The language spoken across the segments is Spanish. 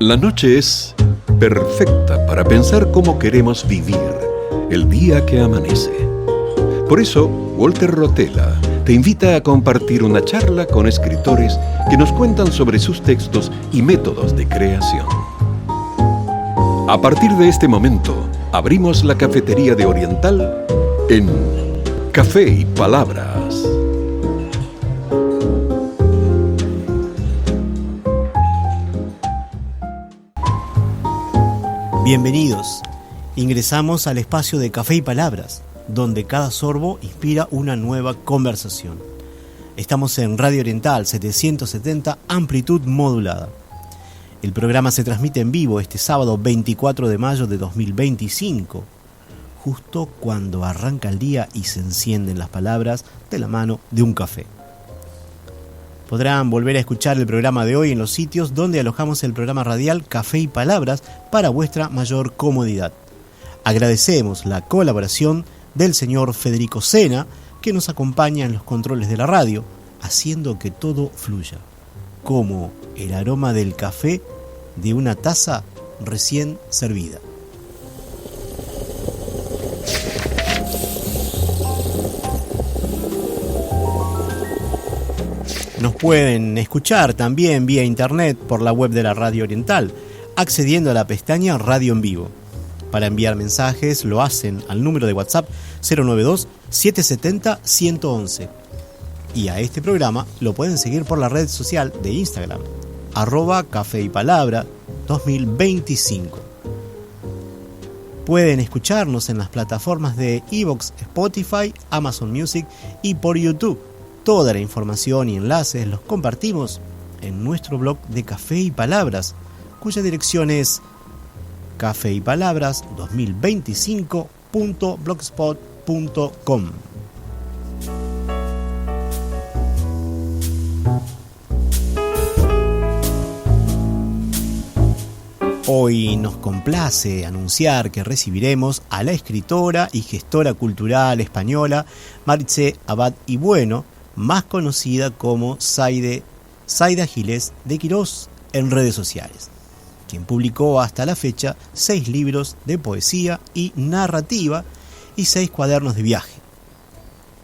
La noche es perfecta para pensar cómo queremos vivir el día que amanece. Por eso, Walter Rotella te invita a compartir una charla con escritores que nos cuentan sobre sus textos y métodos de creación. A partir de este momento, abrimos la cafetería de Oriental en Café y Palabras. Bienvenidos. Ingresamos al espacio de Café y Palabras, donde cada sorbo inspira una nueva conversación. Estamos en Radio Oriental 770, amplitud modulada. El programa se transmite en vivo este sábado 24 de mayo de 2025, justo cuando arranca el día y se encienden las palabras de la mano de un café. Podrán volver a escuchar el programa de hoy en los sitios donde alojamos el programa radial Café y Palabras para vuestra mayor comodidad. Agradecemos la colaboración del señor Federico Sena, que nos acompaña en los controles de la radio, haciendo que todo fluya, como el aroma del café de una taza recién servida. Nos pueden escuchar también vía internet por la web de la Radio Oriental, accediendo a la pestaña Radio en Vivo. Para enviar mensajes lo hacen al número de WhatsApp 092-770-111. Y a este programa lo pueden seguir por la red social de Instagram, @Café y Palabra 2025. Pueden escucharnos en las plataformas de iVoox, Spotify, Amazon Music y por YouTube. Toda la información y enlaces los compartimos en nuestro blog de Café y Palabras, cuya dirección es cafeypalabras2025.blogspot.com. Hoy nos complace anunciar que recibiremos a la escritora y gestora cultural española Maritxé Abad y Bueno, más conocida como Zaida Giles de Quirós en redes sociales, quien publicó hasta la fecha 6 libros de poesía y narrativa y 6 cuadernos de viaje.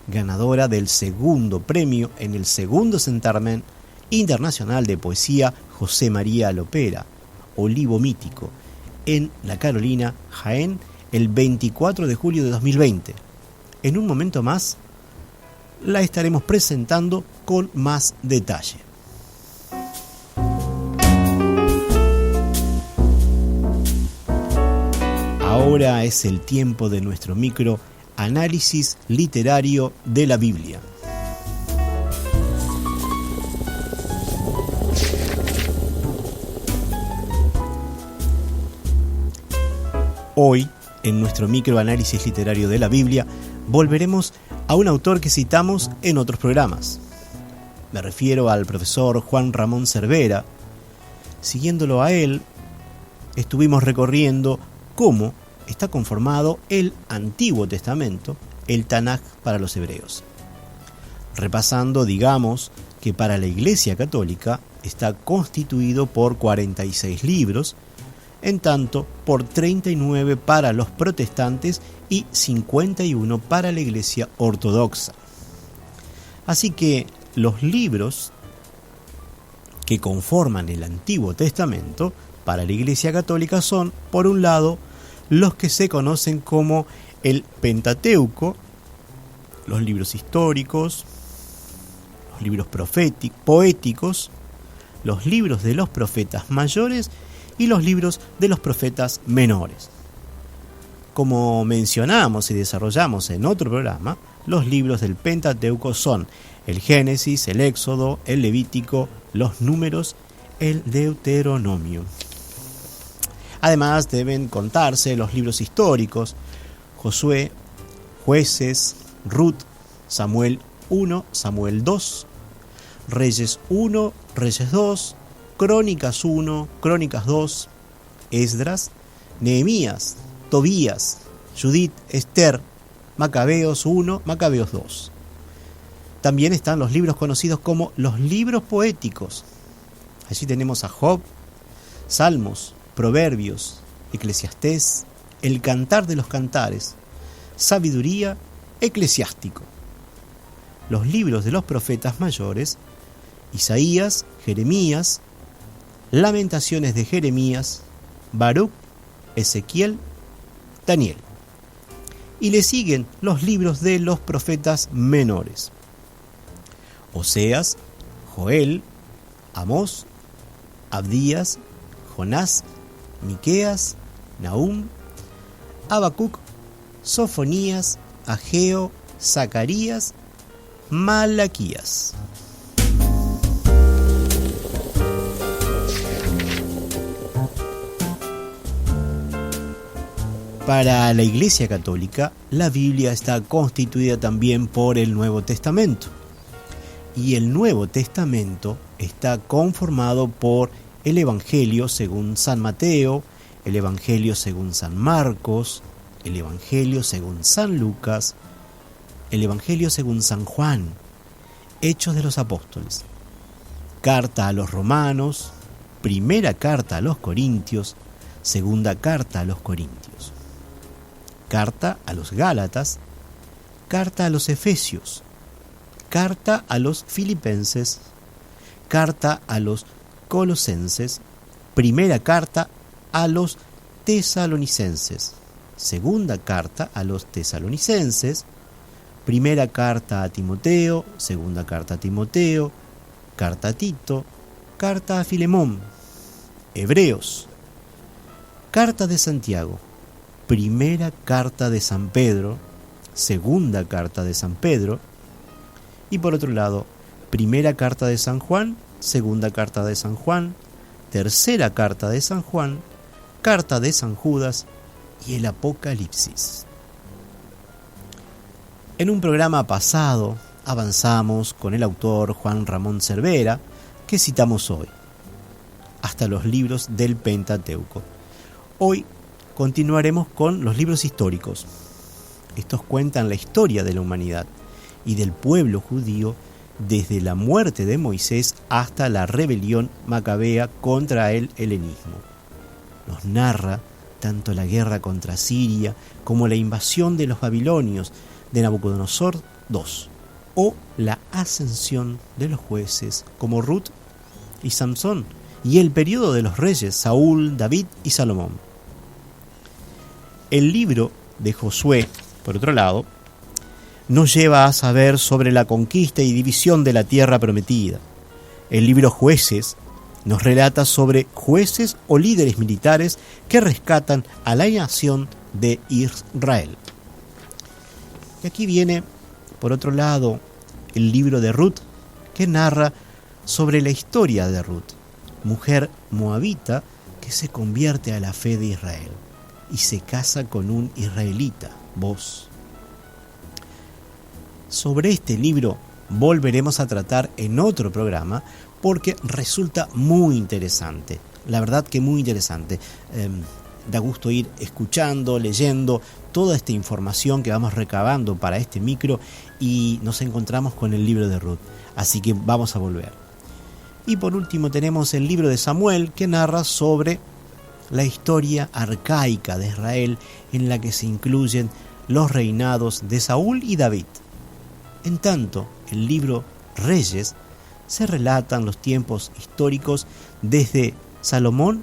Ganadora del segundo premio en el segundo certamen internacional de poesía José María Lopera, Olivo Mítico, en La Carolina, Jaén, el 24 de julio de 2020. En un momento más la estaremos presentando con más detalle. Ahora es el tiempo de nuestro micro análisis literario de la Biblia. Hoy, en nuestro microanálisis literario de la Biblia, volveremos a un autor que citamos en otros programas. Me refiero al profesor Juan Ramón Cervera. Siguiéndolo a él, estuvimos recorriendo cómo está conformado el Antiguo Testamento, el Tanaj para los hebreos. Repasando, digamos, que para la Iglesia Católica está constituido por 46 libros, en tanto por 39 para los protestantes y 51 para la Iglesia Ortodoxa. Así que los libros que conforman el Antiguo Testamento para la Iglesia Católica son, por un lado, los que se conocen como el Pentateuco, los libros históricos, los libros poéticos, los libros de los profetas mayores y los libros de los profetas menores. Como mencionamos y desarrollamos en otro programa, los libros del Pentateuco son el Génesis, el Éxodo, el Levítico, los Números, el Deuteronomio. Además deben contarse los libros históricos: Josué, Jueces, Ruth, Samuel 1, Samuel 2, Reyes 1, Reyes 2, Crónicas 1, Crónicas 2, Esdras, Nehemías, Tobías, Judith, Esther, Macabeos 1, Macabeos 2. También están los libros conocidos como los libros poéticos. Allí tenemos a Job, Salmos, Proverbios, Eclesiastés, el Cantar de los Cantares, Sabiduría, Eclesiástico. Los libros de los profetas mayores, Isaías, Jeremías, Lamentaciones de Jeremías, Baruch, Ezequiel, Daniel. Y le siguen los libros de los profetas menores, Oseas, Joel, Amós, Abdías, Jonás, Miqueas, Nahum, Habacuc, Sofonías, Ageo, Zacarías, Malaquías. Para la Iglesia Católica, la Biblia está constituida también por el Nuevo Testamento. Y el Nuevo Testamento está conformado por el Evangelio según San Mateo, el Evangelio según San Marcos, el Evangelio según San Lucas, el Evangelio según San Juan, Hechos de los Apóstoles, Carta a los Romanos, Primera Carta a los Corintios, Segunda Carta a los Corintios, Carta a los Gálatas, Carta a los Efesios, Carta a los Filipenses, Carta a los Colosenses, Primera Carta a los Tesalonicenses, Segunda Carta a los Tesalonicenses, Primera Carta a Timoteo, Segunda Carta a Timoteo, Carta a Tito, Carta a Filemón, Hebreos, Carta de Santiago, Primera Carta de San Pedro, Segunda Carta de San Pedro, y por otro lado, Primera Carta de San Juan, Segunda Carta de San Juan, Tercera Carta de San Juan, Carta de San Judas y el Apocalipsis. En un programa pasado avanzamos con el autor Juan Ramón Cervera, que citamos hoy, hasta los libros del Pentateuco. Hoy continuaremos con los libros históricos. Estos cuentan la historia de la humanidad y del pueblo judío desde la muerte de Moisés hasta la rebelión macabea contra el helenismo. Nos narra tanto la guerra contra Siria como la invasión de los babilonios de Nabucodonosor II, o la ascensión de los jueces como Ruth y Samsón, y el periodo de los reyes Saúl, David y Salomón. El libro de Josué, por otro lado, nos lleva a saber sobre la conquista y división de la tierra prometida. El libro Jueces nos relata sobre jueces o líderes militares que rescatan a la nación de Israel. Y aquí viene, por otro lado, el libro de Ruth, que narra sobre la historia de Ruth, mujer moabita que se convierte a la fe de Israel y se casa con un israelita, Boz. Sobre este libro volveremos a tratar en otro programa porque resulta muy interesante, la verdad que muy interesante. Da gusto ir escuchando, leyendo toda esta información que vamos recabando para este micro y nos encontramos con el libro de Ruth, así que vamos a volver. Y por último tenemos el libro de Samuel, que narra sobre la historia arcaica de Israel en la que se incluyen los reinados de Saúl y David. En tanto, el libro Reyes se relatan los tiempos históricos desde Salomón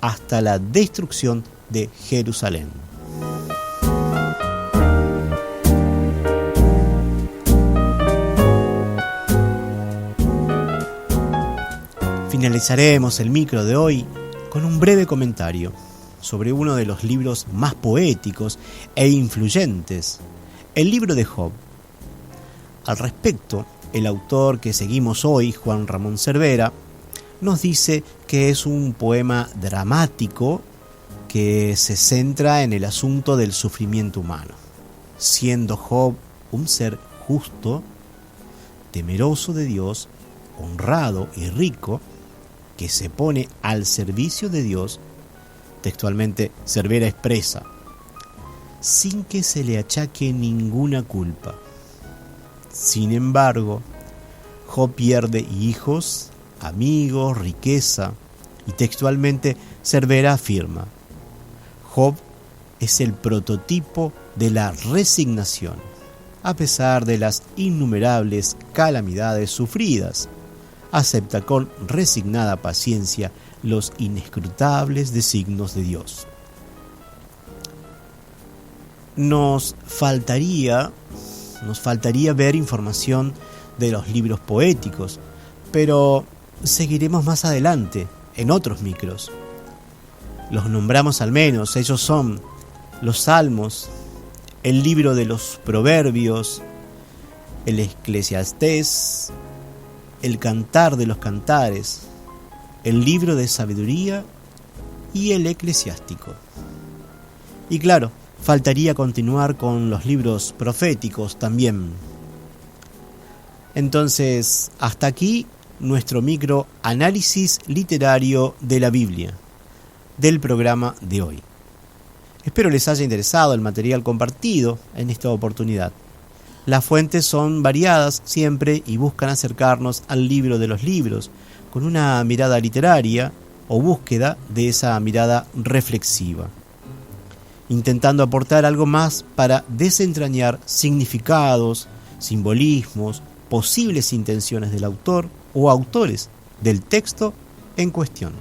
hasta la destrucción de Jerusalén. Finalizaremos el micro de hoy con un breve comentario sobre uno de los libros más poéticos e influyentes, el libro de Job. Al respecto, el autor que seguimos hoy, Juan Ramón Cervera, nos dice que es un poema dramático que se centra en el asunto del sufrimiento humano, siendo Job un ser justo, temeroso de Dios, honrado y rico, que se pone al servicio de Dios. Textualmente, Cervera expresa, sin que se le achaque ninguna culpa. Sin embargo, Job pierde hijos, amigos, riqueza, Y textualmente Cervera afirma: Job es el prototipo de la resignación, a pesar de las innumerables calamidades sufridas. Acepta con resignada paciencia los inescrutables designios de Dios. Nos faltaría ver información de los libros poéticos, pero seguiremos más adelante en otros micros. Los nombramos al menos. Ellos son los Salmos, el libro de los Proverbios, el Eclesiastés, el Cantar de los Cantares, el libro de Sabiduría y el Eclesiástico. Y claro, faltaría continuar con los libros proféticos también. Entonces, hasta aquí nuestro micro análisis literario de la Biblia del programa de hoy. Espero les haya interesado el material compartido en esta oportunidad. Las fuentes son variadas siempre y buscan acercarnos al libro de los libros con una mirada literaria o búsqueda de esa mirada reflexiva, intentando aportar algo más para desentrañar significados, simbolismos, posibles intenciones del autor o autores del texto en cuestión.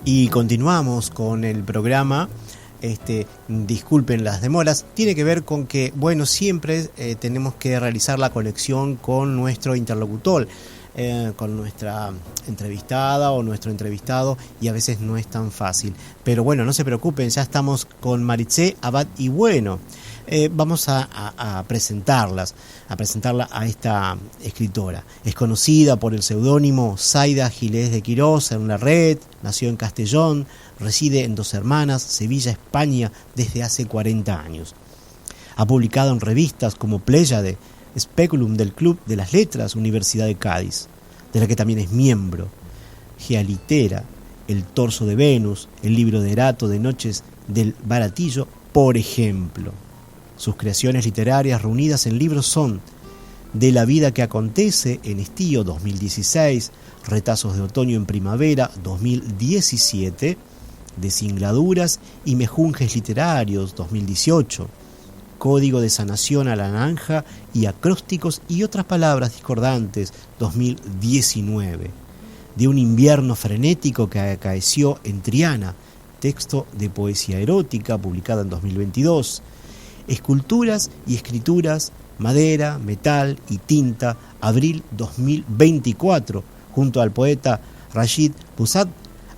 Y continuamos con el programa. Disculpen las demoras. Tiene que ver con que, bueno, siempre tenemos que realizar la conexión con nuestro interlocutor, con nuestra entrevistada o nuestro entrevistado, y a veces no es tan fácil. Pero bueno, no se preocupen, ya estamos con Maritxé Abad y Bueno. Vamos a presentarla a esta escritora. Es conocida por el seudónimo Zaida Gilés de Quirós en la red, nació en Castellón, reside en Dos Hermanas, Sevilla, España, desde hace 40 años. Ha publicado en revistas como Pléyade, Speculum del Club de las Letras, Universidad de Cádiz, de la que también es miembro, Gealitera, El Torso de Venus, el libro de Erato de Noches del Baratillo, por ejemplo. Sus creaciones literarias reunidas en libros son De la vida que acontece en Estío 2016, Retazos de otoño en primavera 2017, Desingladuras y mejunjes literarios 2018, Código de sanación a la naranja y acrósticos y otras palabras discordantes 2019, De un invierno frenético que acaeció en Triana, texto de poesía erótica publicada en 2022, Esculturas y escrituras, madera, metal y tinta, abril 2024, junto al poeta Rashid Pusat,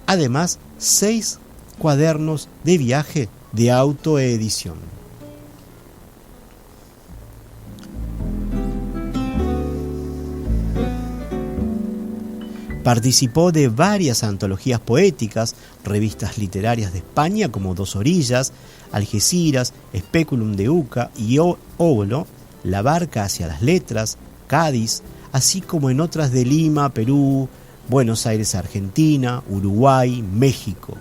además 6 cuadernos de viaje de autoedición. Participó de varias antologías poéticas, revistas literarias de España como Dos Orillas, Algeciras, Speculum de Uca y Óbolo, La Barca hacia las Letras, Cádiz, así como en otras de Lima, Perú, Buenos Aires, Argentina, Uruguay, México.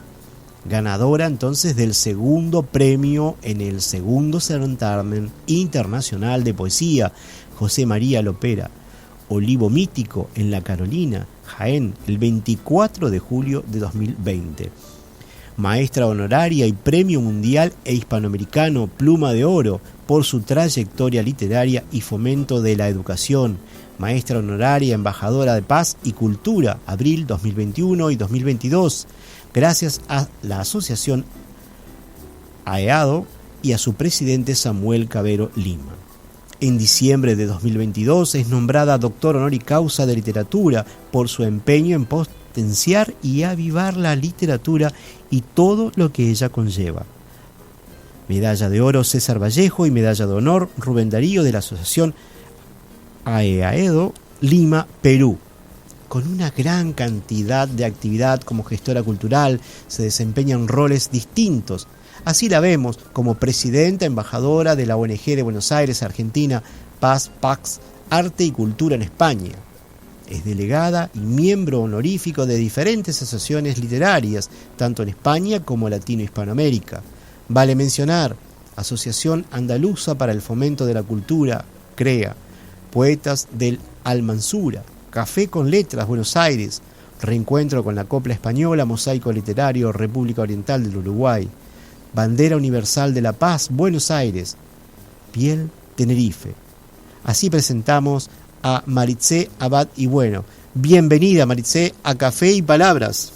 Ganadora entonces del segundo premio en el segundo certamen internacional de poesía José María Lopera, Olivo Mítico en La Carolina, Jaén, el 24 de julio de 2020. Maestra honoraria y Premio Mundial e Hispanoamericano Pluma de Oro por su trayectoria literaria y fomento de la educación. Maestra honoraria, embajadora de Paz y Cultura, abril 2021 y 2022, gracias a la asociación AEADO y a su presidente Samuel Cabero Lima. En diciembre de 2022 es nombrada doctor honoris causa de literatura por su empeño en potenciar y avivar la literatura y todo lo que ella conlleva. Medalla de oro César Vallejo y medalla de honor Rubén Darío de la asociación AEAEDO Lima, Perú. Con una gran cantidad de actividad como gestora cultural, se desempeña en roles distintos. Así la vemos como presidenta embajadora de la ONG de Buenos Aires, Argentina, Paz, Pax, Arte y Cultura en España. Es delegada y miembro honorífico de diferentes asociaciones literarias, tanto en España como Latino-Hispanoamérica. Vale mencionar Asociación Andaluza para el Fomento de la Cultura, CREA, Poetas del Almansura, Café con Letras, Buenos Aires, Reencuentro con la Copla Española, Mosaico Literario, República Oriental del Uruguay, Bandera Universal de la Paz, Buenos Aires, Piel, Tenerife. Así presentamos a Maritze Abad y Bueno. Bienvenida, Maritze, a Café y Palabras.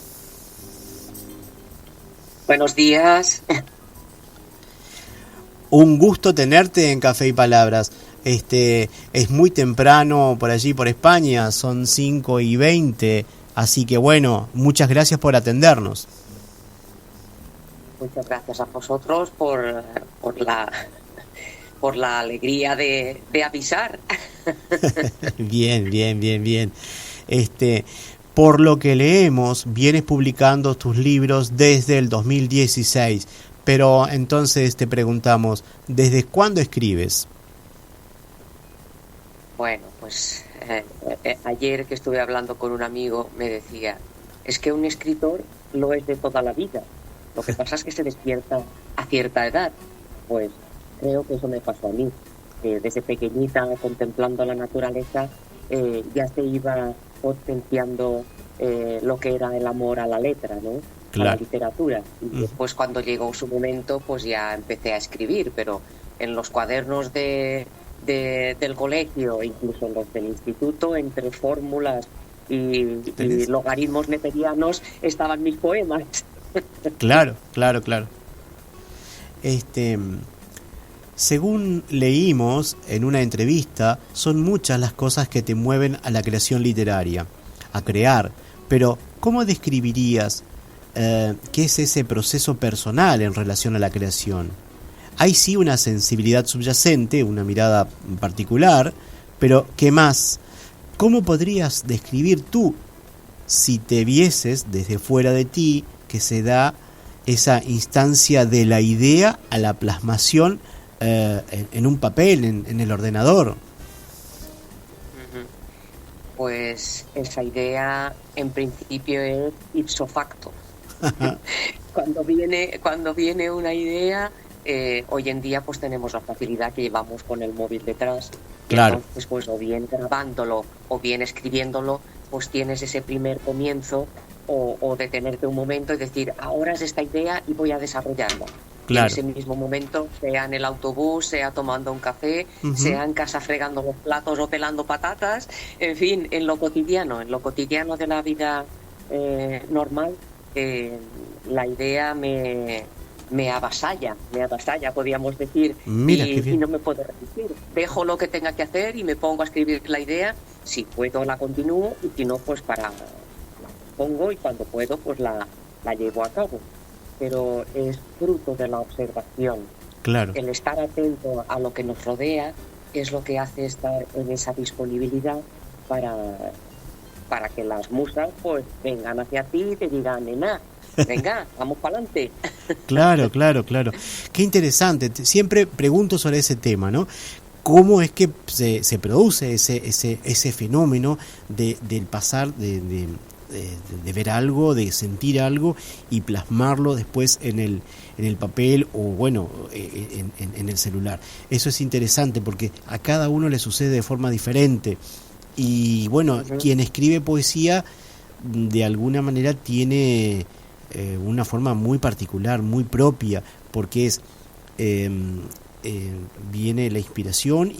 Buenos días. Un gusto tenerte en Café y Palabras. Es muy temprano por allí, por España, son 5:20, así que bueno, muchas gracias por atendernos. Muchas gracias a vosotros por la alegría de avisar. Bien. Por lo que leemos, vienes publicando tus libros desde el 2016, pero entonces te preguntamos, ¿desde cuándo escribes? Bueno, pues ayer que estuve hablando con un amigo me decía, es que un escritor lo es de toda la vida. Lo que pasa es que se despierta a cierta edad. Pues creo que eso me pasó a mí. Desde pequeñita, contemplando la naturaleza, ya se iba potenciando lo que era el amor a la letra, ¿no? Claro. A la literatura. Y después, cuando llegó su momento, pues ya empecé a escribir, pero en los cuadernos del colegio, incluso en los del instituto, entre fórmulas y logaritmos neperianos, estaban mis poemas. Claro. Según leímos en una entrevista, son muchas las cosas que te mueven a la creación literaria, a crear, pero ¿cómo describirías qué es ese proceso personal en relación a la creación? Hay sí una sensibilidad subyacente, una mirada particular, pero ¿qué más? ¿Cómo podrías describir tú, si te vieses desde fuera de ti, que se da esa instancia de la idea a la plasmación en un papel, en el ordenador? Pues esa idea en principio es ipso facto. Cuando viene una idea, hoy en día pues tenemos la facilidad que llevamos con el móvil detrás. Claro. Entonces, pues o bien grabándolo o bien escribiéndolo, pues tienes ese primer comienzo o detenerte un momento y decir, ahora es esta idea y voy a desarrollarla. Claro. En ese mismo momento, sea en el autobús, sea tomando un café, sea en casa fregando los platos o pelando patatas, en fin, en lo cotidiano de la vida normal, la idea me avasalla, podríamos decir. Mira, y no me puedo resistir. Dejo lo que tenga que hacer y me pongo a escribir la idea. Si puedo la continúo y si no, pues la pongo y cuando puedo pues la llevo a cabo. Pero es fruto de la observación. Claro. El estar atento a lo que nos rodea es lo que hace estar en esa disponibilidad para que las musas pues vengan hacia ti y te digan, nena, venga, vamos para adelante. Claro. Qué interesante. Siempre pregunto sobre ese tema, ¿no? ¿Cómo es que se produce ese fenómeno del pasar de ver algo, de sentir algo y plasmarlo después en el papel o bueno, en el celular? Eso es interesante porque a cada uno le sucede de forma diferente. Y bueno, quien escribe poesía de alguna manera tiene una forma muy particular, muy propia, porque es viene la inspiración,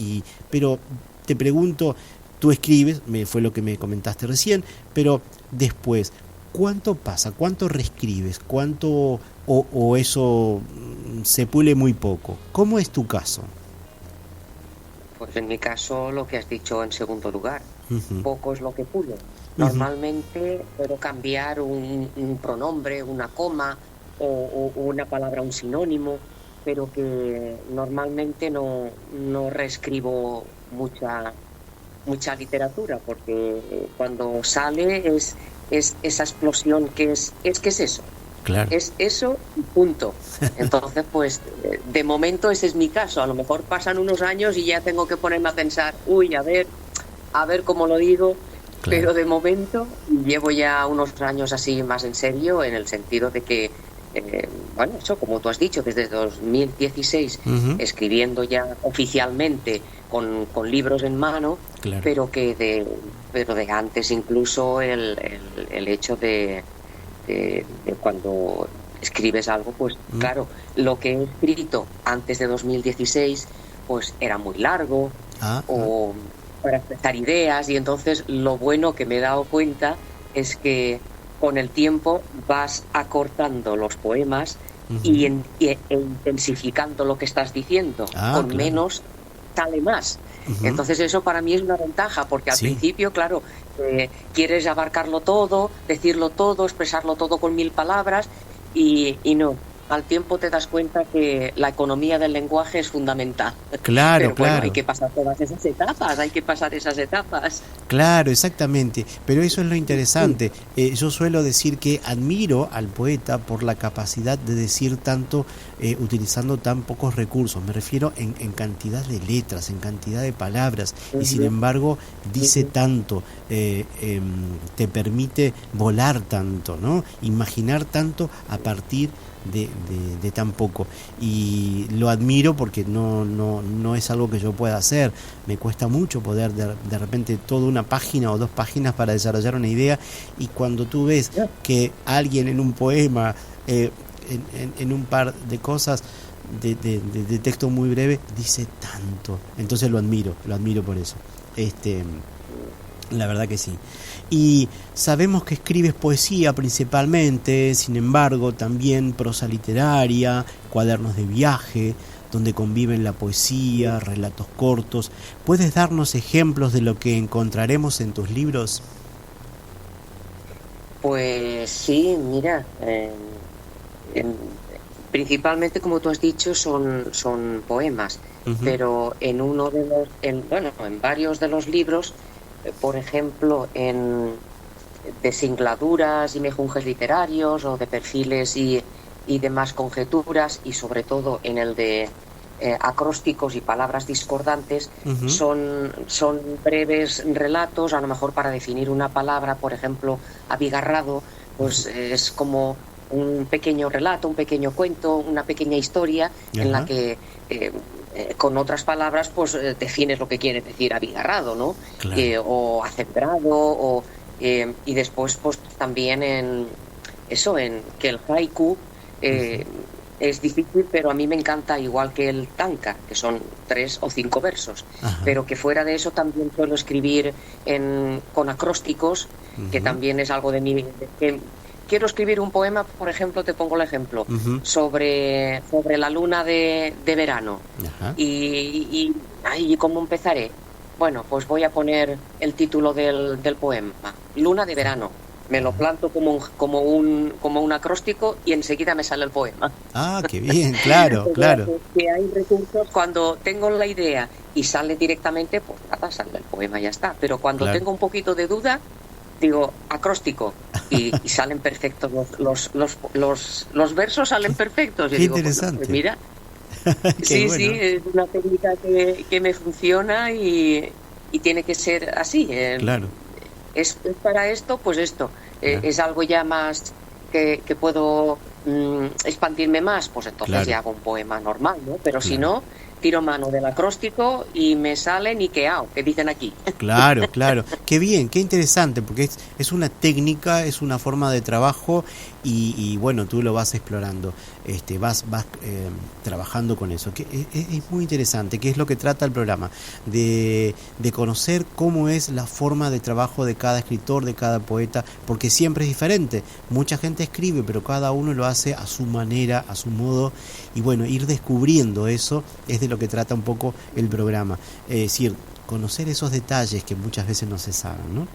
pero te pregunto, tú escribes, fue lo que me comentaste recién, pero después, ¿cuánto pasa? ¿Cuánto reescribes? ¿Cuánto o eso se pule muy poco? ¿Cómo es tu caso? Pues en mi caso, lo que has dicho en segundo lugar, poco es lo que pulo. Normalmente puedo cambiar un pronombre, una coma o una palabra, un sinónimo, pero que normalmente no reescribo mucha literatura, porque cuando sale es esa explosión que es eso. Claro. Es eso y punto. Entonces, pues, de momento ese es mi caso. A lo mejor pasan unos años y ya tengo que ponerme a pensar, a ver cómo lo digo. Claro. Pero de momento llevo ya unos años así más en serio, en el sentido de que, bueno, eso como tú has dicho, desde 2016 escribiendo ya oficialmente con libros en mano, claro. pero de antes incluso el hecho de cuando escribes algo, pues claro, lo que he escrito antes de 2016 pues era muy largo o para expresar ideas, y entonces lo bueno que me he dado cuenta es que con el tiempo vas acortando los poemas e intensificando lo que estás diciendo, con claro. menos sale más. Entonces eso para mí es una ventaja, porque al principio, claro, quieres abarcarlo todo, decirlo todo, expresarlo todo con 1000 palabras y no. Al tiempo te das cuenta que la economía del lenguaje es fundamental. Claro, pero bueno, hay que pasar todas esas etapas, Claro, exactamente. Pero eso es lo interesante. Yo suelo decir que admiro al poeta por la capacidad de decir tanto utilizando tan pocos recursos. Me refiero en cantidad de letras, en cantidad de palabras. Y sin embargo dice tanto, te permite volar tanto, ¿no? Imaginar tanto a partir de tan poco, y lo admiro porque no es algo que yo pueda hacer. Me cuesta mucho poder de repente toda una página o 2 páginas para desarrollar una idea, y cuando tú ves que alguien en un poema, en un par de cosas de texto muy breve dice tanto, entonces lo admiro por eso. La verdad que sí. Y sabemos que escribes poesía principalmente, sin embargo también prosa literaria, cuadernos de viaje, donde conviven la poesía, relatos cortos. ¿Puedes darnos ejemplos de lo que encontraremos en tus libros? Pues sí, mira, principalmente, como tú has dicho, son poemas, pero en varios de los libros, por ejemplo, de singladuras y mejunjes literarios o de perfiles y demás conjeturas, y sobre todo en el de acrósticos y palabras discordantes, son breves relatos, a lo mejor para definir una palabra. Por ejemplo, abigarrado, pues es como un pequeño relato, un pequeño cuento, una pequeña historia en la que con otras palabras pues defines lo que quiere decir abigarrado, ¿no? Claro. O acebrado, y después pues también en que el haiku es difícil, pero a mí me encanta, igual que el tanka, que son 3 o 5 versos. Pero que fuera de eso también suelo escribir con acrósticos, que también es algo de mí. Quiero escribir un poema, por ejemplo, te pongo el ejemplo, sobre la luna de verano. Y ¿cómo empezaré? Bueno, pues voy a poner el título del poema, Luna de verano. Me lo planto como un acróstico y enseguida me sale el poema. Ah, qué bien, claro, claro. Que hay recursos, cuando tengo la idea y sale directamente, pues nada, sale el poema, ya está. Pero cuando tengo un poquito de duda, digo acróstico y salen perfectos los versos salen perfectos. Qué Y digo, interesante. Pues mira, Qué sí, bueno. es una técnica que me funciona y tiene que ser así. Claro. Es para esto, pues esto. Claro. Es algo ya más que puedo expandirme más, pues entonces Claro. ya hago un poema normal, ¿no? Pero si Claro. no, tiro mano del acróstico y me sale niqueao, que dicen aquí. Claro, claro. Qué bien, qué interesante, porque es una técnica, es una forma de trabajo y bueno, tú lo vas explorando, vas trabajando con eso. Que es muy interesante, que es lo que trata el programa, de conocer cómo es la forma de trabajo de cada escritor, de cada poeta, porque siempre es diferente. Mucha gente escribe, pero cada uno lo hace a su manera, a su modo, y bueno, ir descubriendo eso es de lo que trata un poco el programa. Es decir, conocer esos detalles que muchas veces no se saben, ¿no?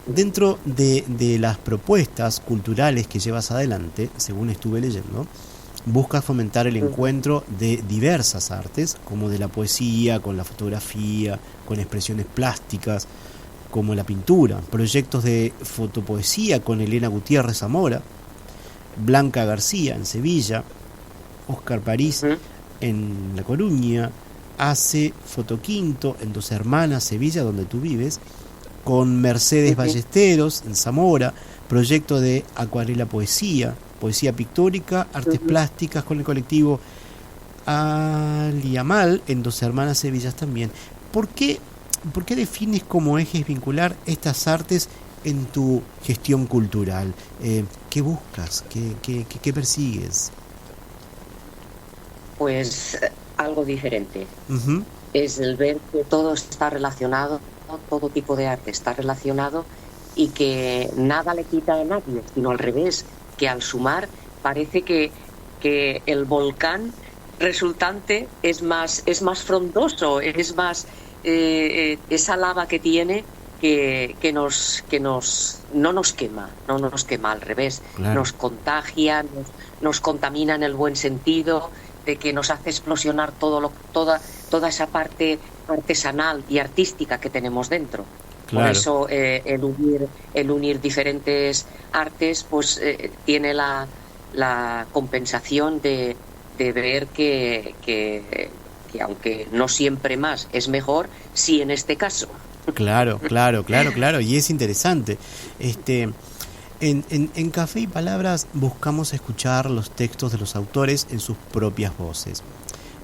Dentro de las propuestas culturales que llevas adelante, según estuve leyendo, buscas fomentar el encuentro de diversas artes, como de la poesía, con la fotografía, con expresiones plásticas, como la pintura, proyectos de fotopoesía con Elena Gutiérrez Zamora, Blanca García en Sevilla, Óscar París en La Coruña, hace Fotoquinto en Dos Hermanas, Sevilla, donde tú vives, con Mercedes Ballesteros en Zamora, proyecto de acuarela poesía, poesía pictórica, artes plásticas con el colectivo Aliamal en Dos Hermanas, Sevillas también. ¿Por qué defines como ejes vincular estas artes en tu gestión cultural? ¿Qué buscas? ¿Qué persigues? Pues algo diferente. Uh-huh. Es el ver que todo está relacionado, todo tipo de arte está relacionado y que nada le quita a nadie, sino al revés, que al sumar parece que el volcán resultante es más frondoso, es más esa lava que tiene que no nos quema al revés, claro. Nos contagia, nos contamina en el buen sentido, de que nos hace explosionar toda esa parte artesanal y artística que tenemos dentro. Claro. Por eso el unir diferentes artes pues tiene la compensación de ver que aunque no siempre más es mejor, sí en este caso. Claro, y es interesante. En Café y Palabras buscamos escuchar los textos de los autores en sus propias voces.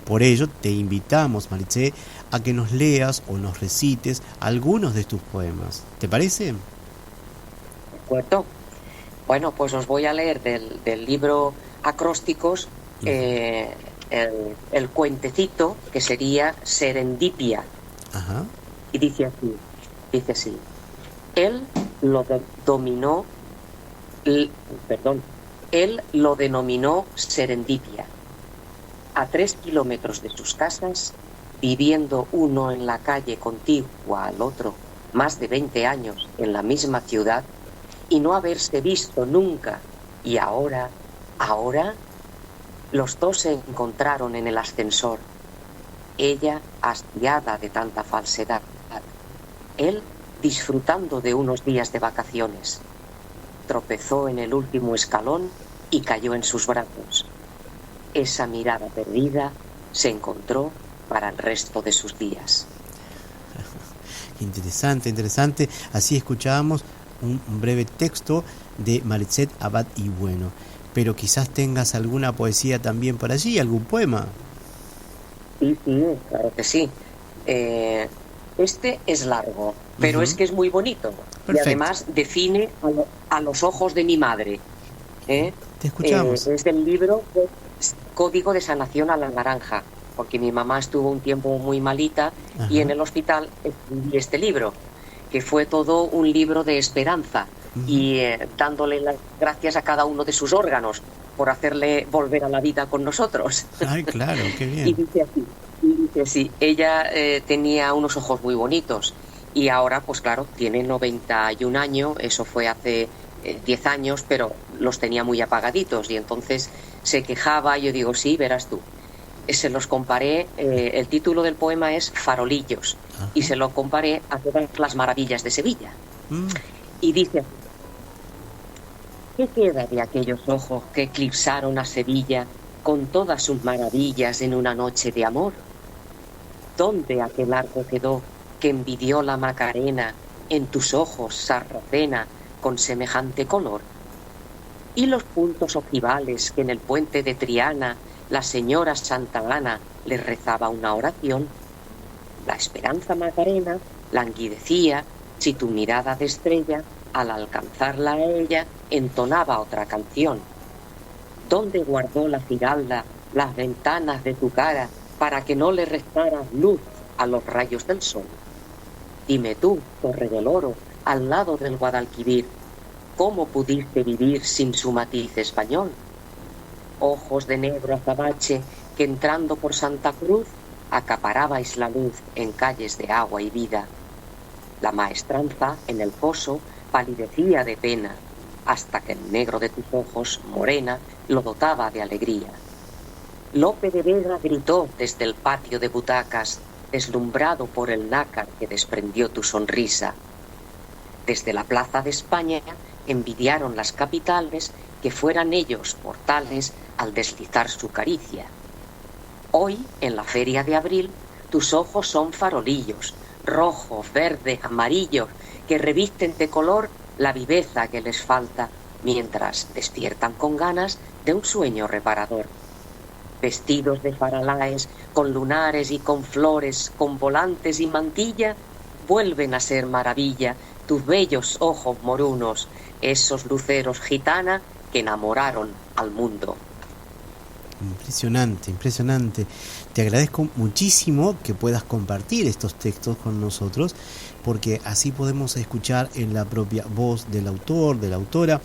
Por ello te invitamos, Maritxé, a que nos leas o nos recites algunos de tus poemas. ¿Te parece? ¿De acuerdo? Bueno, pues os voy a leer del libro Acrósticos el cuentecito que sería Serendipia. Ajá. Y dice así. Él lo denominó Serendipia. A 3 kilómetros de sus casas, viviendo uno en la calle contigua al otro, más de 20 años en la misma ciudad, y no haberse visto nunca, y ahora, los dos se encontraron en el ascensor. Ella hastiada de tanta falsedad, él disfrutando de unos días de vacaciones. Tropezó en el último escalón y cayó en sus brazos. Esa mirada perdida se encontró para el resto de sus días. Interesante. Así escuchábamos un breve texto de Maritxé Abad y Bueno. Pero quizás tengas alguna poesía también por allí, algún poema. Sí, claro que sí. Este es largo, pero es que es muy bonito. Perfecto. Y además define a los ojos de mi madre. Te escuchamos. Es del libro Código de Sanación a la Naranja, porque mi mamá estuvo un tiempo muy malita. Ajá. Y en el hospital escribí este libro, que fue todo un libro de esperanza. Uh-huh. Y dándole las gracias a cada uno de sus órganos por hacerle volver a la vida con nosotros. Ay, claro, qué bien. Y dice así, ella tenía unos ojos muy bonitos y ahora, pues claro, tiene 91 años, eso fue hace 10 años, pero los tenía muy apagaditos y entonces se quejaba. Yo digo, sí, verás tú. Se los comparé, el título del poema es Farolillos. Ajá. Y se lo comparé a todas las maravillas de Sevilla. Y dice así: ¿qué queda de aquellos ojos que eclipsaron a Sevilla con todas sus maravillas en una noche de amor? ¿Dónde aquel arco quedó que envidió la Macarena en tus ojos, sarracena, con semejante color? ¿Y los puntos ojivales que en el puente de Triana la señora Santa Ana le rezaba una oración? La esperanza Macarena languidecía si tu mirada de estrella, al alcanzarla a ella, entonaba otra canción. ¿Dónde guardó la Giralda las ventanas de tu cara para que no le restaras luz a los rayos del sol? Dime tú, Torre del Oro, al lado del Guadalquivir, ¿cómo pudiste vivir sin su matiz español? Ojos de negro azabache que entrando por Santa Cruz acaparabais la luz en calles de agua y vida. La maestranza en el foso palidecía de pena, hasta que el negro de tus ojos, morena, lo dotaba de alegría. Lope de Vega gritó desde el patio de butacas, deslumbrado por el nácar que desprendió tu sonrisa. Desde la plaza de España envidiaron las capitales que fueran ellos portales al deslizar su caricia. Hoy, en la feria de abril, tus ojos son farolillos, rojos, verdes, amarillos, que revisten de color la viveza que les falta, mientras despiertan con ganas de un sueño reparador. Vestidos de faralaes, con lunares y con flores, con volantes y mantilla, vuelven a ser maravilla tus bellos ojos morunos, esos luceros gitana que enamoraron al mundo. Impresionante, impresionante. Te agradezco muchísimo que puedas compartir estos textos con nosotros, porque así podemos escuchar en la propia voz del autor, de la autora,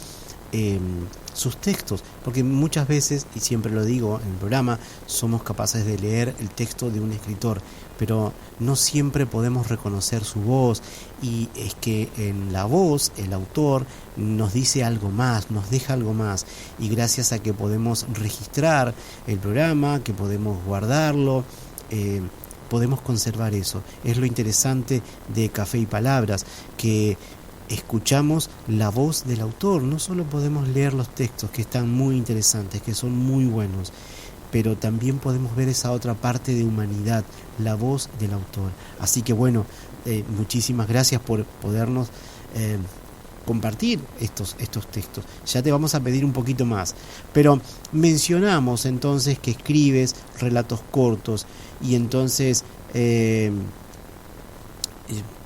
sus textos, porque muchas veces, y siempre lo digo en el programa, somos capaces de leer el texto de un escritor, pero no siempre podemos reconocer su voz, y es que en la voz el autor nos dice algo más, nos deja algo más, y gracias a que podemos registrar el programa, que podemos guardarlo, podemos conservar eso. Es lo interesante de Café y Palabras, que escuchamos la voz del autor. No solo podemos leer los textos, que están muy interesantes, que son muy buenos, pero también podemos ver esa otra parte de humanidad, la voz del autor. Así que bueno, muchísimas gracias por podernos compartir estos textos. Ya te vamos a pedir un poquito más, pero mencionamos entonces que escribes relatos cortos, y entonces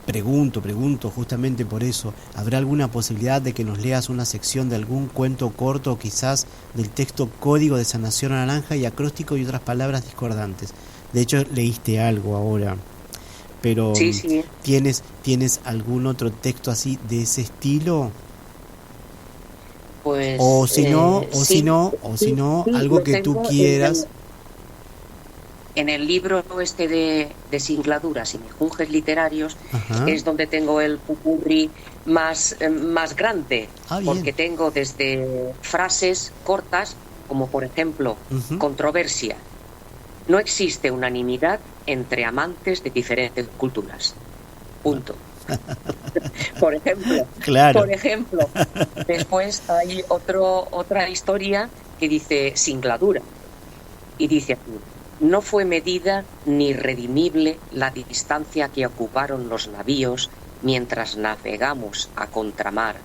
pregunto justamente por eso, ¿habrá alguna posibilidad de que nos leas una sección de algún cuento corto, o quizás del texto Código de Sanación a Naranja y Acróstico y otras palabras discordantes? De hecho, leíste algo ahora, pero sí. ¿Tienes algún otro texto así de ese estilo? Pues o si no, algo que tú quieras. En el libro este de singladuras y mejunjes literarios, Ajá. Es donde tengo el popurrí más grande, porque tengo desde frases cortas, como por ejemplo, controversia. No existe unanimidad entre amantes de diferentes culturas. Punto. Por ejemplo, claro. Después hay otra historia que dice singladura, y dice así: no fue medida ni redimible la distancia que ocuparon los navíos mientras navegamos a contramar.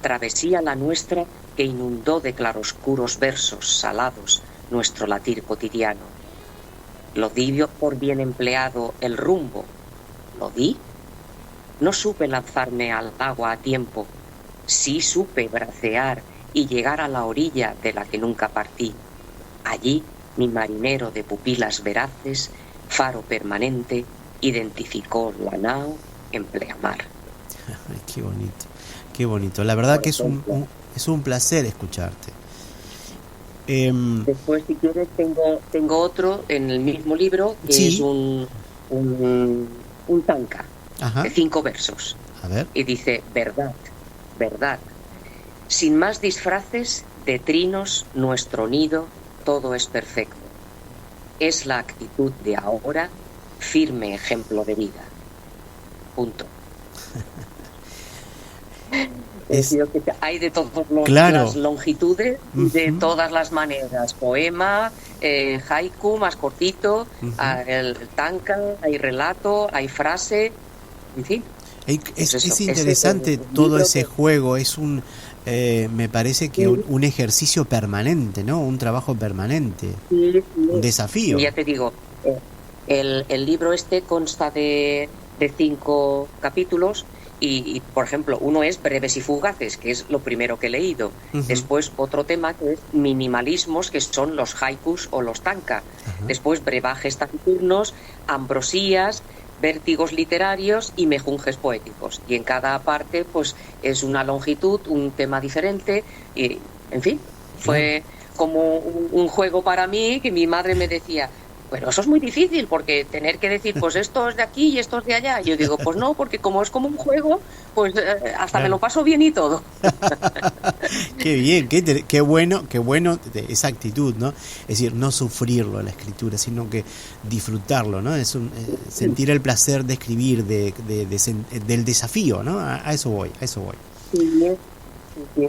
Travesía la nuestra que inundó de claroscuros versos salados nuestro latir cotidiano. Lo di por bien empleado el rumbo. ¿Lo di? No supe lanzarme al agua a tiempo. Sí supe bracear y llegar a la orilla de la que nunca partí. Allí mi marinero de pupilas veraces, faro permanente, identificó la nao en pleamar. Qué bonito, qué bonito. La verdad que es un placer escucharte. Después, si quieres, tengo otro en el mismo libro, que sí. Es un tanka. Ajá. De 5 versos. A ver. Y dice: verdad, verdad. Sin más disfraces de trinos, nuestro nido, todo es perfecto. Es la actitud de ahora, firme ejemplo de vida. Punto. Decía que hay de todas Claro. las longitudes, de Ujú. todas las maneras. Poema, haiku, más cortito, Ujú. el tanka, hay relato, hay frase, en fin. Es Eso, interesante el todo libro ese que- juego, es me parece que Sí. un ejercicio permanente, ¿no? Un trabajo permanente, Sí, un sí. desafío. Y ya te digo, el libro este consta de 5 capítulos y, por ejemplo, uno es Breves y Fugaces, que es lo primero que he leído. Ujú. Después otro tema que es Minimalismos, que son los haikus o los tanka. Ajá. Después Brebajes taciturnos, Ambrosías, Vértigos literarios y Mejunjes poéticos. Y en cada parte pues es una longitud, un tema diferente y, en fin, fue como un juego para mí que mi madre me decía, pero eso es muy difícil porque tener que decir pues esto es de aquí y esto es de allá. Y yo digo, pues no, porque como es como un juego, pues hasta Claro. me lo paso bien y todo. Qué bien, qué bueno esa actitud, ¿no? Es decir, no sufrirlo la escritura, sino que disfrutarlo, ¿no? Es sentir el placer de escribir, del desafío, ¿no? A eso voy. Sí, sí.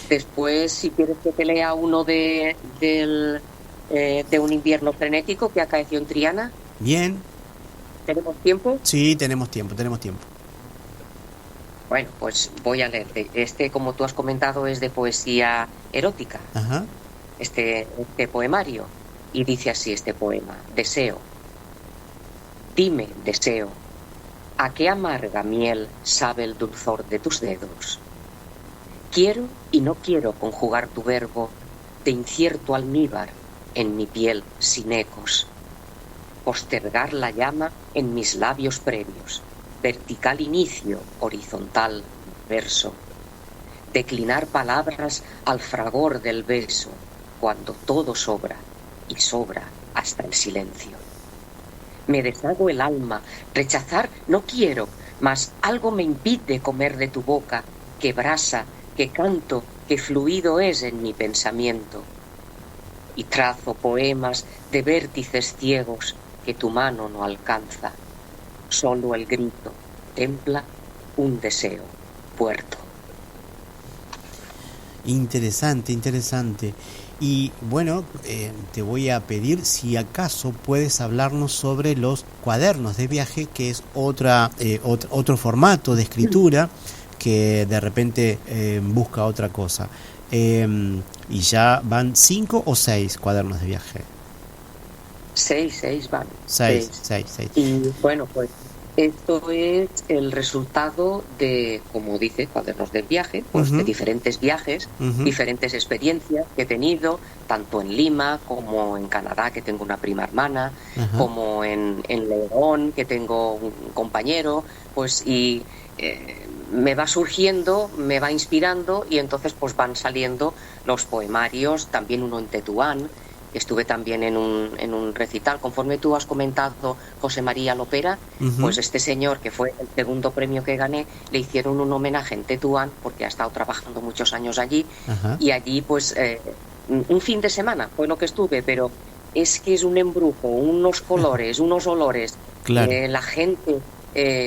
Después, si quieres que te lea uno de un invierno frenético que acaeció en Triana, Bien, ¿tenemos tiempo? sí, tenemos tiempo. Bueno, pues voy a leerte. Este, como tú has comentado, es de poesía erótica, Ajá. este poemario. Y dice así este poema: Deseo. Dime, deseo, ¿a qué amarga miel sabe el dulzor de tus dedos? Quiero y no quiero conjugar tu verbo de incierto almíbar en mi piel sin ecos. Postergar la llama en mis labios previos, vertical inicio, horizontal verso. Declinar palabras al fragor del beso, cuando todo sobra, y sobra hasta el silencio. Me deshago el alma, rechazar no quiero, mas algo me impide comer de tu boca, que brasa, que canto, que fluido es en mi pensamiento. Y trazo poemas de vértices ciegos que tu mano no alcanza. Solo el grito templa un deseo puerto. Interesante. Y bueno, te voy a pedir si acaso puedes hablarnos sobre los cuadernos de viaje, que es otro formato de escritura que de repente busca otra cosa. Y ya van 5 o 6 cuadernos de viaje. 6 van. 6. Y bueno, pues esto es el resultado de, como dice, cuadernos de viaje, pues de diferentes viajes, diferentes experiencias que he tenido, tanto en Lima como en Canadá, que tengo una prima hermana, como en León, que tengo un compañero, pues y me va surgiendo, me va inspirando y entonces pues van saliendo los poemarios, también uno en Tetuán. Estuve también en un recital, conforme tú has comentado, José María Lopera, pues este señor, que fue el segundo premio que gané, le hicieron un homenaje en Tetuán, porque ha estado trabajando muchos años allí, y allí pues un fin de semana fue lo que estuve, pero es que es un embrujo, unos colores, unos olores, Claro. La gente,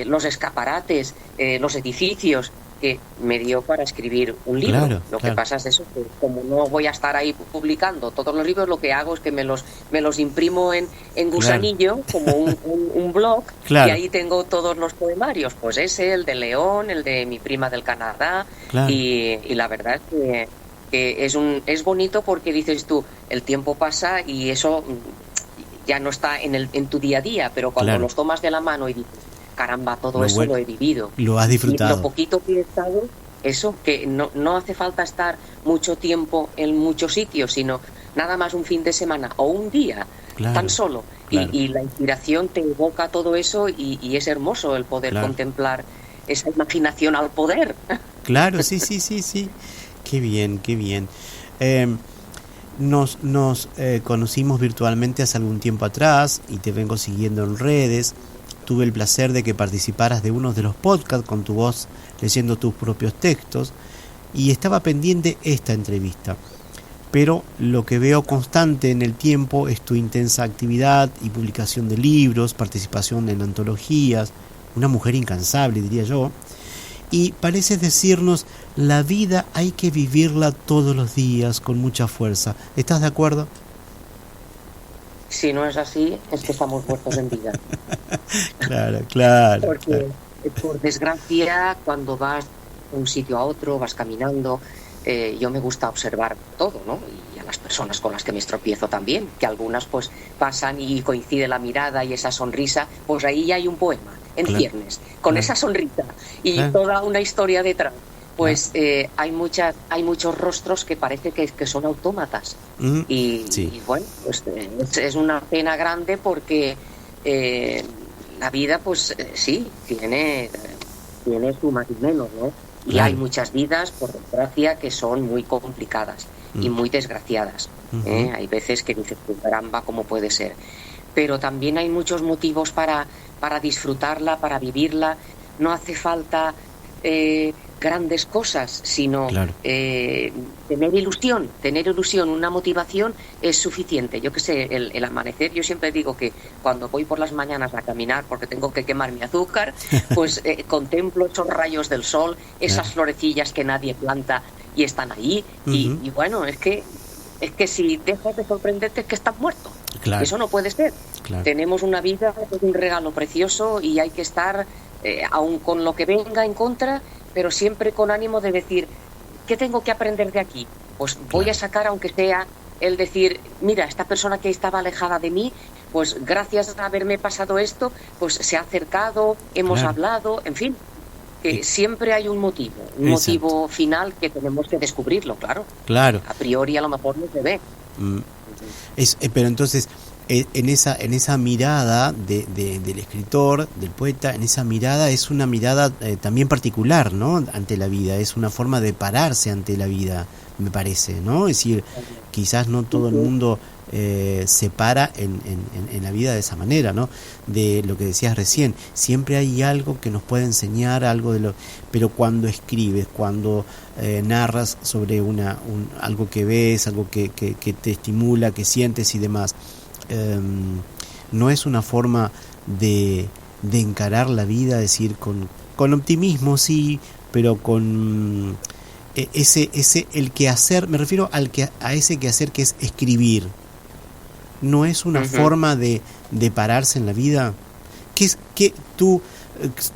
los escaparates, los edificios, que me dio para escribir un libro. Claro, Lo que pasa es eso, que como no voy a estar ahí publicando todos los libros, lo que hago es que me los imprimo en gusanillo, como un blog, Claro. y ahí tengo todos los poemarios, pues ese, el de León, el de mi prima del Canadá, Claro. y la verdad es que es bonito porque dices tú, el tiempo pasa y eso ya no está en tu día a día, pero cuando Claro. los tomas de la mano y dices, caramba, todo Lo eso bueno, lo he vivido. lo has disfrutado. Y lo poquito que he estado, eso, que no hace falta estar mucho tiempo en muchos sitios, sino nada más un fin de semana o un día, Claro, tan solo. claro. Y la inspiración te evoca todo eso y es hermoso el poder Claro. contemplar esa imaginación al poder. Claro, sí. Qué bien. Nos conocimos virtualmente hace algún tiempo atrás y te vengo siguiendo en redes. Tuve el placer de que participaras de uno de los podcasts con tu voz leyendo tus propios textos y estaba pendiente esta entrevista. Pero lo que veo constante en el tiempo es tu intensa actividad y publicación de libros, participación en antologías, una mujer incansable, diría yo. y pareces decirnos, la vida hay que vivirla todos los días con mucha fuerza. ¿Estás de acuerdo? Si no es así, es que estamos muertos en vida. Claro. Porque, por desgracia, cuando vas de un sitio a otro, vas caminando, yo me gusta observar todo, ¿no? Y a las personas con las que me estropiezo también, que algunas pues pasan y coincide la mirada y esa sonrisa, pues ahí ya hay un poema, en ciernes, con esa sonrisa y toda una historia detrás. Pues hay muchos rostros que parece que son autómatas. Y bueno, pues es una pena grande porque la vida, pues sí, tiene su más y menos, ¿no? Y hay muchas vidas, por desgracia, que son muy complicadas y muy desgraciadas. Hay veces que dices, caramba, ¿cómo puede ser? Pero también hay muchos motivos para disfrutarla, para vivirla. No hace falta grandes cosas, sino tener ilusión, una motivación es suficiente. Yo qué sé, el amanecer, yo siempre digo que cuando voy por las mañanas a caminar porque tengo que quemar mi azúcar, pues contemplo esos rayos del sol, esas florecillas que nadie planta y están ahí, y bueno, es que si dejas de sorprenderte es que estás muerto. Eso no puede ser. Tenemos una vida, es un regalo precioso y hay que estar aun con lo que venga en contra, pero siempre con ánimo de decir, ¿qué tengo que aprender de aquí? Pues voy a sacar, aunque sea el decir, mira, esta persona que estaba alejada de mí, pues gracias a haberme pasado esto, pues se ha acercado, hemos hablado, en fin, que siempre hay un motivo final que tenemos que descubrirlo, claro. A priori a lo mejor no se ve. Pero entonces, en esa mirada del escritor, del poeta, en esa mirada es una mirada también particular, ¿no? Ante la vida, es una forma de pararse ante la vida, me parece, ¿no? Es decir, quizás no todo el mundo se para en la vida de esa manera, ¿no? De lo que decías recién, siempre hay algo que nos puede enseñar algo pero cuando escribes, cuando narras sobre algo que ves, algo que te estimula, que sientes y demás, no es una forma de encarar la vida, es decir, con optimismo, sí, pero con el quehacer, me refiero a ese quehacer que es escribir. ¿No es una forma de pararse en la vida? ¿Qué tú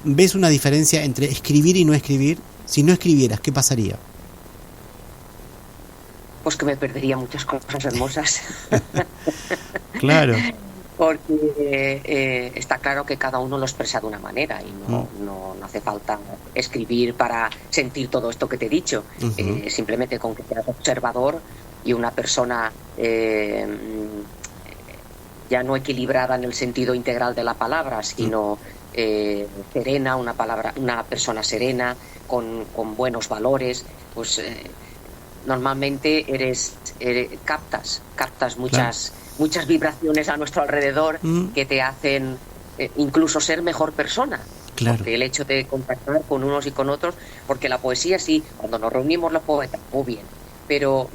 ves una diferencia entre escribir y no escribir? Si no escribieras, ¿qué pasaría? Pues que me perdería muchas cosas hermosas. Claro. Porque está claro que cada uno lo expresa de una manera y no hace falta escribir para sentir todo esto que te he dicho. Simplemente con que seas observador y una persona ya no equilibrada en el sentido integral de la palabra, sino serena, una persona serena, con buenos valores, pues normalmente captas muchas vibraciones a nuestro alrededor que te hacen incluso ser mejor persona. Porque el hecho de contactar con unos y con otros, porque la poesía sí, cuando nos reunimos los poetas, muy bien, pero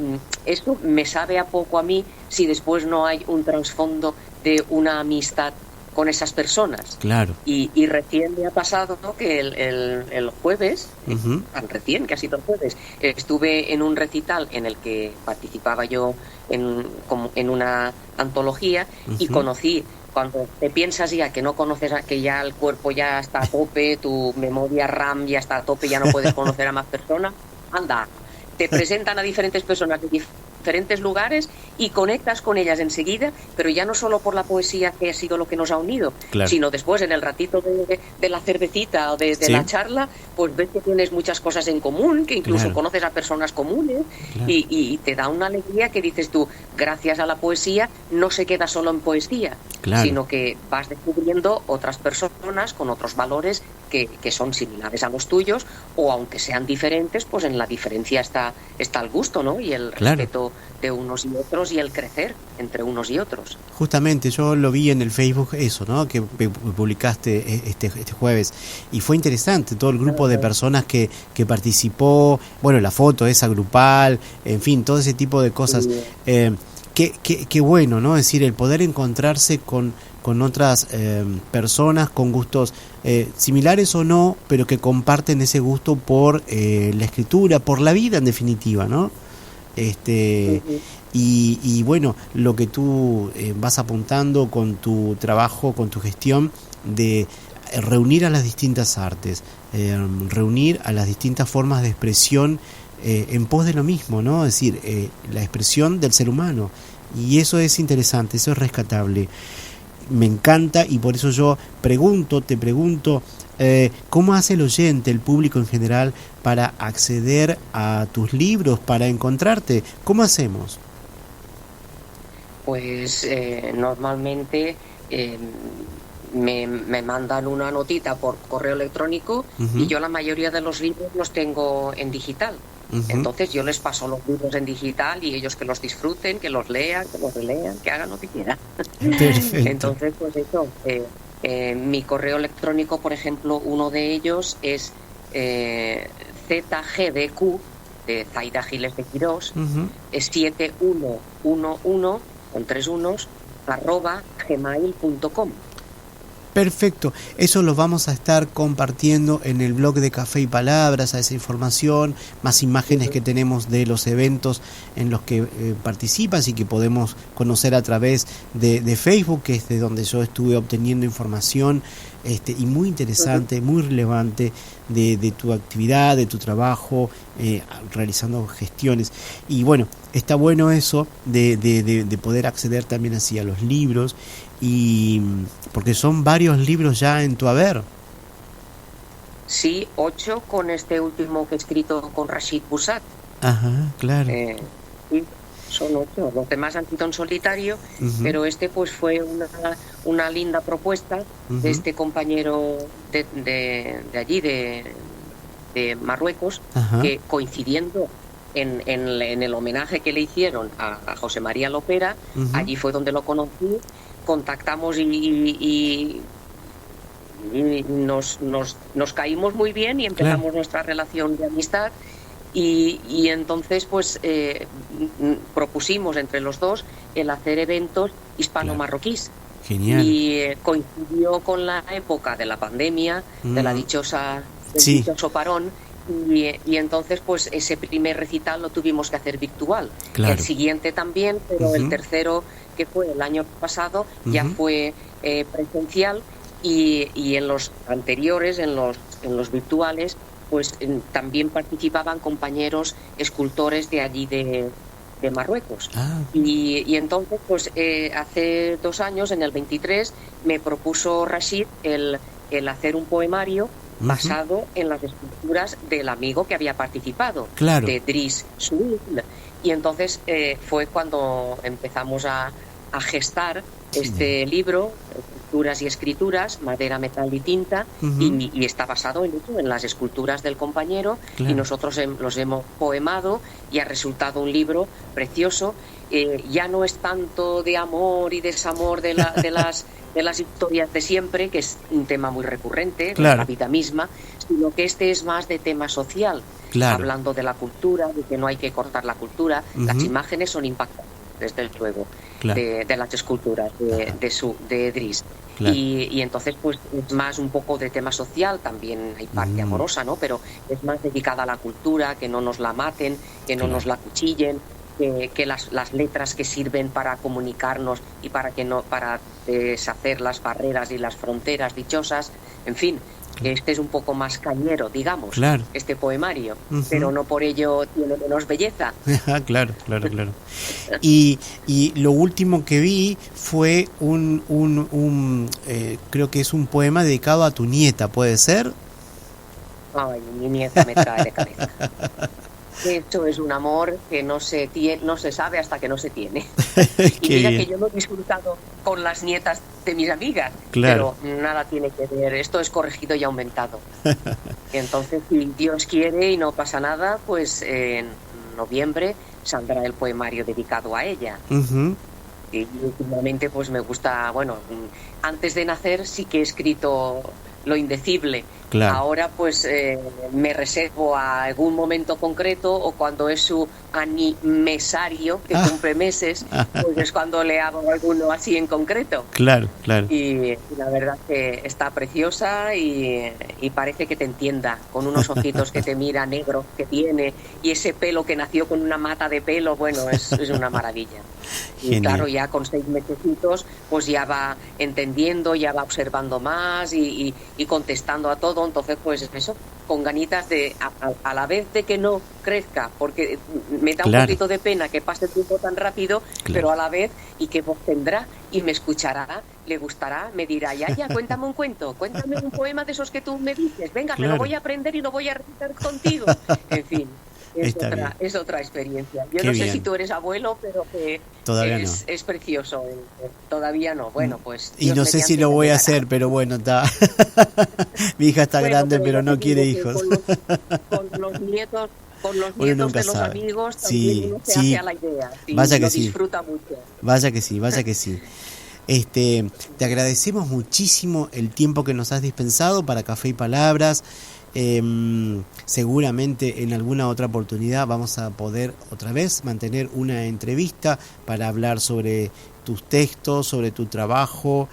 esto me sabe a poco a mí si después no hay un trasfondo de una amistad con esas personas. Y recién me ha pasado, ¿no?, que el jueves, tan recién que ha sido el jueves, estuve en un recital en el que participaba yo en una antología y conocí, cuando te piensas ya que no conoces, que ya el cuerpo ya está a tope, tu memoria RAM ya está a tope, ya no puedes conocer a más personas, anda, te presentan a diferentes personas de diferentes lugares y conectas con ellas enseguida, pero ya no solo por la poesía, que ha sido lo que nos ha unido, sino después en el ratito de la cervecita o de la charla, pues ves que tienes muchas cosas en común, que incluso conoces a personas comunes y te da una alegría que dices tú, gracias a la poesía no se queda solo en poesía, sino que vas descubriendo otras personas con otros valores que son similares a los tuyos, o aunque sean diferentes, pues en la diferencia está el gusto, ¿no? Y el respeto de unos y otros y el crecer entre unos y otros. Justamente, yo lo vi en el Facebook eso, ¿no?, que publicaste este jueves, y fue interesante todo el grupo de personas que participó, bueno, la foto esa grupal, en fin, todo ese tipo de cosas. Qué bueno, ¿no? Es decir, el poder encontrarse con con otras personas con gustos similares o no, pero que comparten ese gusto por la escritura, por la vida en definitiva, ¿no? Y bueno, lo que tú vas apuntando con tu trabajo, con tu gestión de reunir a las distintas artes, reunir a las distintas formas de expresión en pos de lo mismo, ¿no? Es decir, la expresión del ser humano. Y eso es interesante, eso es rescatable. Me encanta, y por eso yo te pregunto, ¿cómo hace el oyente, el público en general, para acceder a tus libros, para encontrarte? ¿Cómo hacemos? Pues normalmente me mandan una notita por correo electrónico, y yo la mayoría de los libros los tengo en digital. Entonces yo les paso los libros en digital y ellos que los disfruten, que los lean, que los relean, que hagan lo que quieran. Perfecto. Entonces, pues eso, mi correo electrónico, por ejemplo, uno de ellos es ZGDQ, de Zaida Giles de Quirós, es 7111, con 3 unos, @gmail.com. Perfecto, eso lo vamos a estar compartiendo en el blog de Café y Palabras, a esa información, más imágenes que tenemos de los eventos en los que participas y que podemos conocer a través de Facebook, que es de donde yo estuve obteniendo información, y muy interesante, muy relevante de tu actividad, de tu trabajo, realizando gestiones. Y bueno, está bueno eso de poder acceder también así a los libros, y porque son varios libros ya en tu haber. Sí, 8 con este último que he escrito con Rashid Busat. Ajá, claro. Sí, son 8. Los demás han sido en solitario, pero este pues fue una linda propuesta de este compañero de allí, de Marruecos, que coincidiendo en el homenaje que le hicieron a José María Lopera, allí fue donde lo conocí, contactamos y nos caímos muy bien y empezamos nuestra relación de amistad. Y entonces pues propusimos entre los dos el hacer eventos hispano-marroquíes. Genial. Y coincidió con la época de la pandemia, de la dichoso parón, y entonces pues ese primer recital lo tuvimos que hacer virtual. El siguiente también, pero el tercero, que fue el año pasado, ya fue presencial, y en los anteriores, en los virtuales, pues también participaban compañeros escultores de allí de Marruecos. Y entonces, pues hace 2 años, en el 23, me propuso Rashid el hacer un poemario basado en las esculturas del amigo que había participado, de Driss Souil. Y entonces fue cuando empezamos a gestar este libro, Esculturas y Escrituras, madera, metal y tinta, y está basado en las esculturas del compañero, y nosotros los hemos poemado, y ha resultado un libro precioso. Ya no es tanto de amor y desamor de las historias de siempre, que es un tema muy recurrente, la vida misma, sino que este es más de tema social, hablando de la cultura, de que no hay que cortar la cultura. Las imágenes son impactantes, desde luego, de las esculturas de Driss. Y entonces pues es más un poco de tema social, también hay parte amorosa, ¿no? Pero es más dedicada a la cultura, que no nos la maten, que no nos la cuchillen, que las letras que sirven para comunicarnos y para deshacer las barreras y las fronteras dichosas, en fin. Este es un poco más cañero, digamos, este poemario, pero no por ello tiene menos belleza. Claro. Y lo último que vi fue creo que es un poema dedicado a tu nieta, ¿puede ser? Ay, mi nieta me trae de cabeza. Esto es un amor que no se sabe hasta que no se tiene. Y mira que yo lo he disfrutado con las nietas de mis amigas, pero nada tiene que ver. Esto es corregido y aumentado. Y entonces, si Dios quiere y no pasa nada, pues en noviembre saldrá el poemario dedicado a ella. Y últimamente pues me gusta, bueno, antes de nacer sí que he escrito lo indecible. Claro. Ahora pues me reservo a algún momento concreto, o cuando es su aniversario, que cumple meses, pues es cuando le hago alguno así en concreto. Claro. Y la verdad que está preciosa y parece que te entienda, con unos ojitos que te mira negros que tiene, y ese pelo que nació con una mata de pelo, bueno, es una maravilla. Y claro, ya con 6 mesecitos pues ya va entendiendo, ya va observando más y contestando a todo. Entonces pues eso, con ganitas de a la vez de que no crezca, porque me da un poquito de pena que pase el tiempo tan rápido, pero a la vez, y que voz tendrá y me escuchará, le gustará, me dirá, ya, cuéntame un cuento, cuéntame un poema de esos que tú me dices, venga, me lo voy a aprender y lo voy a recitar contigo. En fin, es otra experiencia. Yo no sé si tú eres abuelo, pero que todavía es precioso. Todavía no. Bueno, pues... Y no sé si lo voy a hacer, pero bueno, está. Mi hija está grande, pero no quiere hijos. Con los nietos de los amigos también uno se hace a la idea. Vaya que sí. Disfruta mucho. Vaya que sí. Te agradecemos muchísimo el tiempo que nos has dispensado para Café y Palabras. Seguramente en alguna otra oportunidad vamos a poder otra vez mantener una entrevista para hablar sobre tus textos, sobre tu trabajo.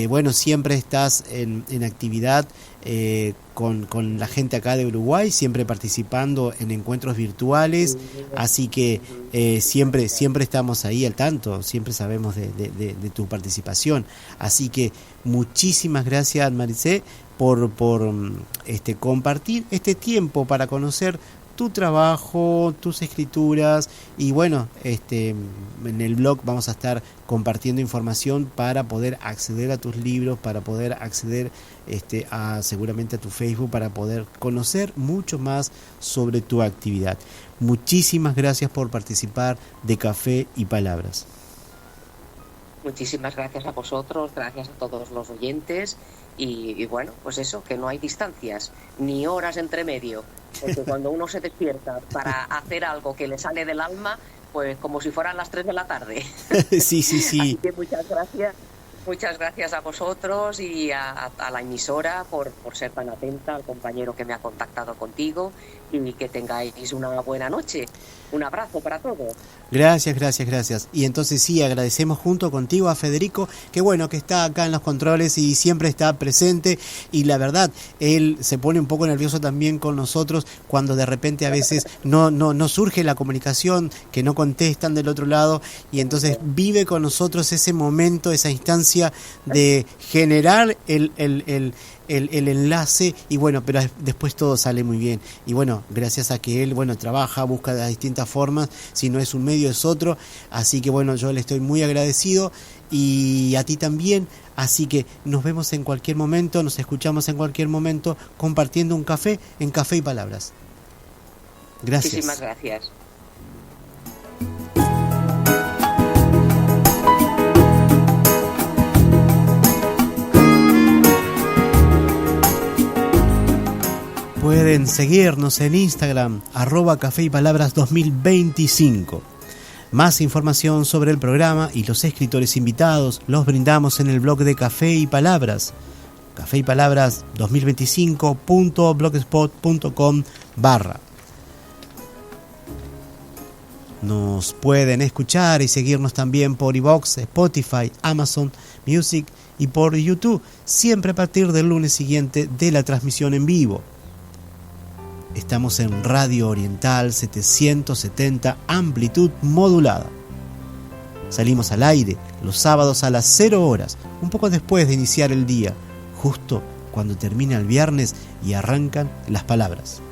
Bueno, siempre estás en actividad con la gente acá de Uruguay, siempre participando en encuentros virtuales, así que siempre estamos ahí al tanto, siempre sabemos de tu participación. Así que muchísimas gracias, Maricé, por compartir este tiempo para conocer tu trabajo, tus escrituras, y bueno, en el blog vamos a estar compartiendo información para poder acceder a tus libros, para poder acceder seguramente a tu Facebook, para poder conocer mucho más sobre tu actividad. Muchísimas gracias por participar de Café y Palabras. Muchísimas gracias a vosotros, gracias a todos los oyentes. Y bueno, pues eso, que no hay distancias ni horas entre medio, porque cuando uno se despierta para hacer algo que le sale del alma, pues como si fueran las 3 de la tarde. Sí. Así que muchas gracias a vosotros y a la emisora por ser tan atenta, al compañero que me ha contactado contigo, y que tengáis una buena noche. Un abrazo para todos. Gracias. Y entonces sí, agradecemos junto contigo a Federico, que bueno, que está acá en los controles y siempre está presente, y la verdad, él se pone un poco nervioso también con nosotros cuando de repente a veces no surge la comunicación, que no contestan del otro lado, y entonces vive con nosotros ese momento, esa instancia de generar el enlace, y bueno, pero después todo sale muy bien, y bueno, gracias a que él trabaja, busca de distintas formas, si no es un medio es otro, así que bueno, yo le estoy muy agradecido, y a ti también, así que nos vemos en cualquier momento, nos escuchamos en cualquier momento, compartiendo un café en Café y Palabras. Gracias. Muchísimas gracias. Pueden seguirnos en Instagram, @Café y Palabras 2025. Más información sobre el programa y los escritores invitados los brindamos en el blog de Café y Palabras, Café y Palabras 2025.blogspot.com/. Nos pueden escuchar y seguirnos también por iVoox, Spotify, Amazon Music y por YouTube, siempre a partir del lunes siguiente de la transmisión en vivo. Estamos en Radio Oriental 770, amplitud modulada. Salimos al aire los sábados a las 0 horas, un poco después de iniciar el día, justo cuando termina el viernes y arrancan las palabras.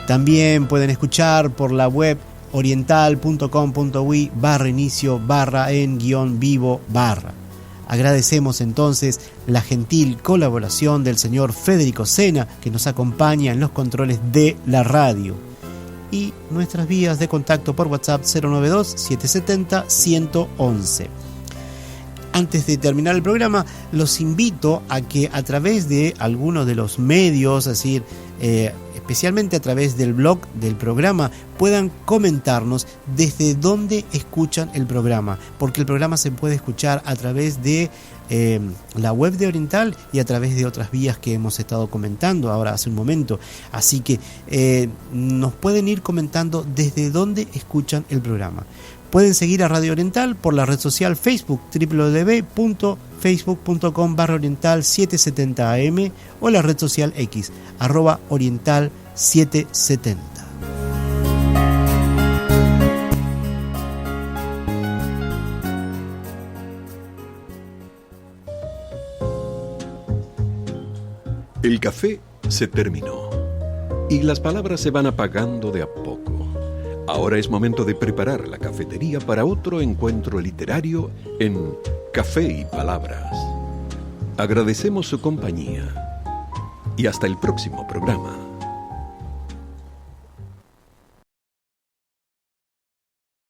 También pueden escuchar por la web oriental.com.uy/inicio/en-vivo/. Agradecemos entonces la gentil colaboración del señor Federico Sena, que nos acompaña en los controles de la radio. Y nuestras vías de contacto por WhatsApp 092-770-111. Antes de terminar el programa, los invito a que a través de algunos de los medios, es decir, especialmente a través del blog del programa, puedan comentarnos desde dónde escuchan el programa, porque el programa se puede escuchar a través de la web de Oriental y a través de otras vías que hemos estado comentando ahora hace un momento. Así que nos pueden ir comentando desde dónde escuchan el programa. Pueden seguir a Radio Oriental por la red social Facebook, www.facebook.com/oriental770am, o la red social X, @oriental770. El café se terminó y las palabras se van apagando de a poco. Ahora es momento de preparar la cafetería para otro encuentro literario en Café y Palabras. Agradecemos su compañía y hasta el próximo programa.